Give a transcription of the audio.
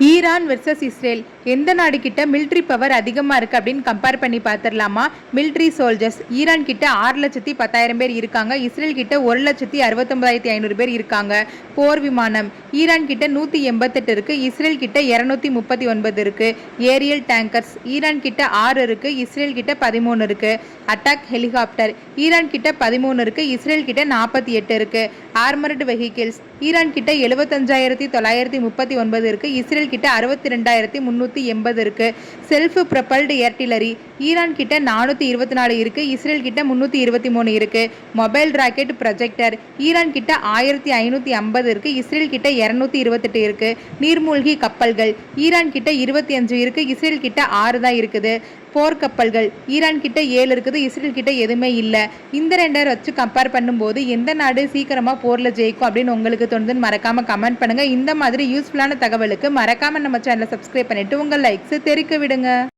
Iran versus Israel எந்த நாடு கிட்ட மிலிட்ரி பவர் அதிகமாக இருக்குது அப்படின்னு கம்பேர் பண்ணி பார்த்துடலாமா? மிலிட்ரி சோல்ஜர்ஸ் ஈரான் கிட்ட 6,10,000 பேர் இருக்காங்க. இஸ்ரேல் கிட்ட 1,69,500 பேர் இருக்காங்க. போர் விமானம் ஈரான் கிட்ட 188 இருக்கு, இஸ்ரேல் கிட்ட 239 இருக்கு. ஏரியல் டேங்கர்ஸ் ஈரான் கிட்ட 6 இருக்கு, இஸ்ரேல் கிட்ட 13 இருக்கு. அட்டாக் ஹெலிகாப்டர் ஈரான் கிட்ட 13 இருக்கு, இஸ்ரேல் கிட்ட 48 இருக்கு. ஆர்மர்டு வெஹிக்கிள்ஸ் ஈரான் கிட்ட 75,939 இருக்கு, இஸ்ரேல் கிட்ட 62,380 இருக்கு. செல்ஃப் ப்ரொபல்டு ஏர்டிலரி ஈரான் கிட்ட 424 இருக்கு, இஸ்ரேல் கிட்ட 323 இருக்கு. மொபைல் ராக்கெட் ப்ரொஜெக்டர் ஈரான் கிட்ட 1550 இருக்கு, இஸ்ரேல் கிட்ட 228 இருக்கு. நீர்மூழ்கி கப்பல்கள் ஈரான் கிட்ட 25 இருக்கு, இஸ்ரேல் கிட்ட 6 தான் இருக்குது. போர்க்கப்பல்கள் ஈரான் கிட்ட 7 இருக்குது, இஸ்ரேல் கிட்ட எதுவுமே இல்லை. இந்த 2 வச்சு கம்பேர் பண்ணும்போது எந்த நாடு சீக்கிரமா போர்ல ஜெயிக்கும் அப்படின்னு உங்களுக்கு தோணுதுன்னு மறக்காம கமெண்ட் பண்ணுங்க. இந்த மாதிரி யூஸ்ஃபுல்லான தகவலுக்கு மறக்காம நம்ம சேனலை சப்ஸ்கிரைப் பண்ணிட்டு உங்கள் லைக்ஸ் தெரிவிக்க விடுங்க.